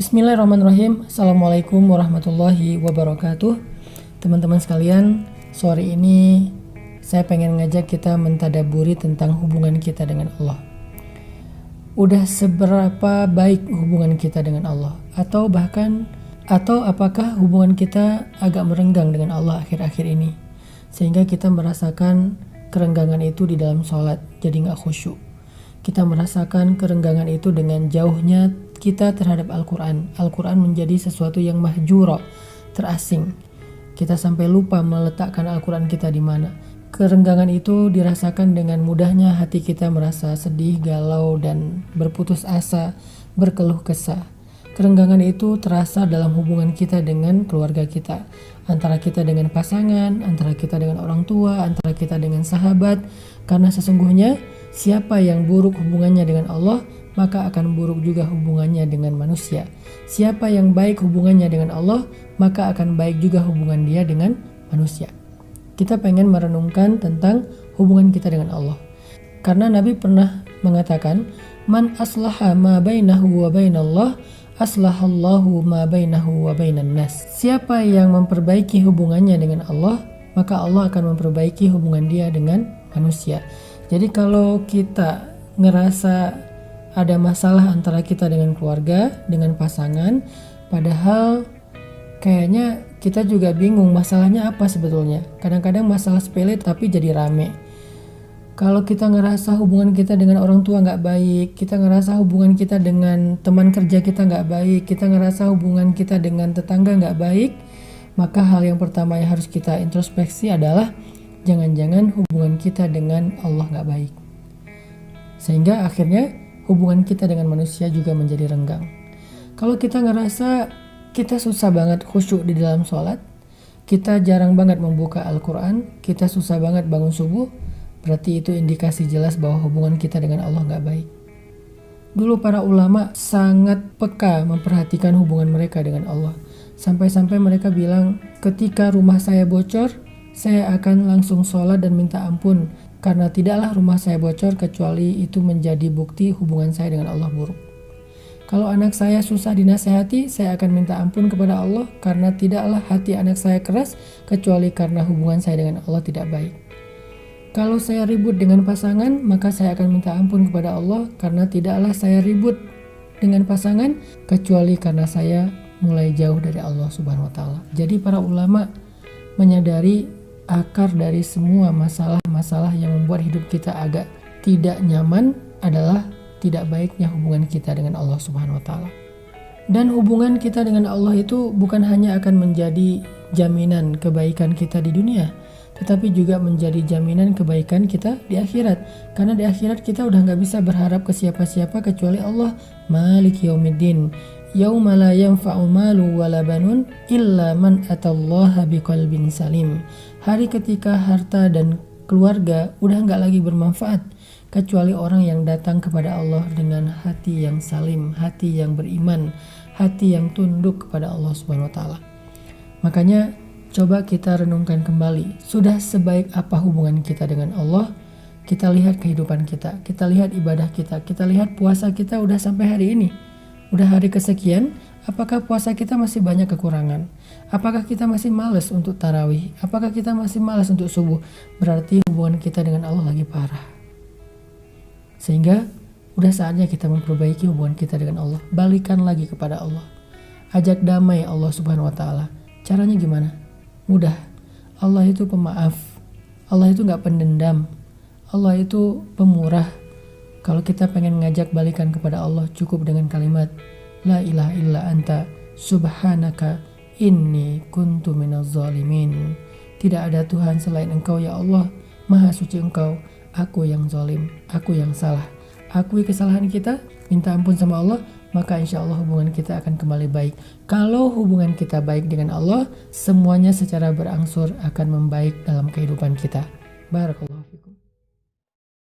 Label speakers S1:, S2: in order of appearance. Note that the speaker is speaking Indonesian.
S1: Bismillahirrahmanirrahim. Assalamualaikum warahmatullahi wabarakatuh. Teman-teman sekalian, sore ini saya pengen ngajak kita mentadaburi tentang hubungan kita dengan Allah. Udah seberapa baik hubungan kita dengan Allah? Atau apakah hubungan kita agak merenggang dengan Allah akhir-akhir ini? Sehingga kita merasakan kerenggangan itu di dalam sholat, jadi gak khusyuk. Kita merasakan kerenggangan itu dengan jauhnya kita terhadap Al-Quran. Al-Quran menjadi sesuatu yang mahjuro, terasing. Kita sampai lupa meletakkan Al-Quran kita di mana. Kerenggangan itu dirasakan dengan mudahnya hati kita merasa sedih, galau, dan berputus asa, berkeluh kesah. Kerenggangan itu terasa dalam hubungan kita dengan keluarga kita. Antara kita dengan pasangan, antara kita dengan orang tua, antara kita dengan sahabat. Karena sesungguhnya siapa yang buruk hubungannya dengan Allah, maka akan buruk juga hubungannya dengan manusia. Siapa yang baik hubungannya dengan Allah, maka akan baik juga hubungan dia dengan manusia. Kita pengen merenungkan tentang hubungan kita dengan Allah. Karena Nabi pernah mengatakan, "Man aslaha ma bainahu wa bainallah, aslahallahu ma bainahu wa bainan nas." Siapa yang memperbaiki hubungannya dengan Allah, maka Allah akan memperbaiki hubungan dia dengan manusia. Jadi kalau kita ngerasa ada masalah antara kita dengan keluarga, dengan pasangan, padahal kayaknya kita juga bingung masalahnya apa sebetulnya. Kadang-kadang masalah sepele tapi jadi rame. Kalau kita ngerasa hubungan kita dengan orang tua gak baik, kita ngerasa hubungan kita dengan teman kerja kita gak baik, kita ngerasa hubungan kita dengan tetangga gak baik, maka hal yang pertama yang harus kita introspeksi adalah jangan-jangan hubungan kita dengan Allah gak baik. Sehingga akhirnya hubungan kita dengan manusia juga menjadi renggang. Kalau kita ngerasa kita susah banget khusyuk di dalam sholat, kita jarang banget membuka Al-Quran, kita susah banget bangun subuh, berarti itu indikasi jelas bahwa hubungan kita dengan Allah gak baik. Dulu para ulama sangat peka memperhatikan hubungan mereka dengan Allah. Sampai-sampai mereka bilang, ketika rumah saya bocor, saya akan langsung sholat dan minta ampun. Karena tidaklah rumah saya bocor kecuali itu menjadi bukti hubungan saya dengan Allah buruk. Kalau anak saya susah dinasehati, saya akan minta ampun kepada Allah. Karena tidaklah hati anak saya keras kecuali karena hubungan saya dengan Allah tidak baik. Kalau saya ribut dengan pasangan, maka saya akan minta ampun kepada Allah. Karena tidaklah saya ribut dengan pasangan kecuali karena saya mulai jauh dari Allah Subhanahu wa Ta'ala. Jadi para ulama menyadari akar dari semua masalah-masalah yang membuat hidup kita agak tidak nyaman adalah tidak baiknya hubungan kita dengan Allah Subhanahu wa Ta'ala. Dan hubungan kita dengan Allah itu bukan hanya akan menjadi jaminan kebaikan kita di dunia, tetapi juga menjadi jaminan kebaikan kita di akhirat. Karena di akhirat kita udah gak bisa berharap ke siapa-siapa kecuali Allah. Maliki yaumiddin, yauma la yanfa'u malu wala banun illa man atallaha biqalbin salim. Hari ketika harta dan keluarga udah gak lagi bermanfaat kecuali orang yang datang kepada Allah dengan hati yang salim, hati yang beriman, hati yang tunduk kepada Allah Subhanahu wa Ta'ala. Makanya coba kita renungkan kembali, sudah sebaik apa hubungan kita dengan Allah? Kita lihat kehidupan kita lihat ibadah kita lihat puasa kita udah sampai hari ini. Udah hari kesekian, apakah puasa kita masih banyak kekurangan? Apakah kita masih malas untuk tarawih? Apakah kita masih malas untuk subuh? Berarti hubungan kita dengan Allah lagi parah. Sehingga udah saatnya kita memperbaiki hubungan kita dengan Allah. Balikan lagi kepada Allah. Ajak damai Allah Subhanahu wa Ta'ala. Caranya gimana? Mudah. Allah itu pemaaf. Allah itu gak pendendam. Allah itu pemurah. Kalau kita pengen ngajak balikan kepada Allah, cukup dengan kalimat La ilaha illa anta subhanaka inni kuntu minaz zalimin. Tidak ada Tuhan selain Engkau ya Allah, Maha suci Engkau, aku yang zalim, aku yang salah. Akui kesalahan kita, minta ampun sama Allah, maka insya Allah hubungan kita akan kembali baik. Kalau hubungan kita baik dengan Allah, semuanya secara berangsur akan membaik dalam kehidupan kita. Barakallah.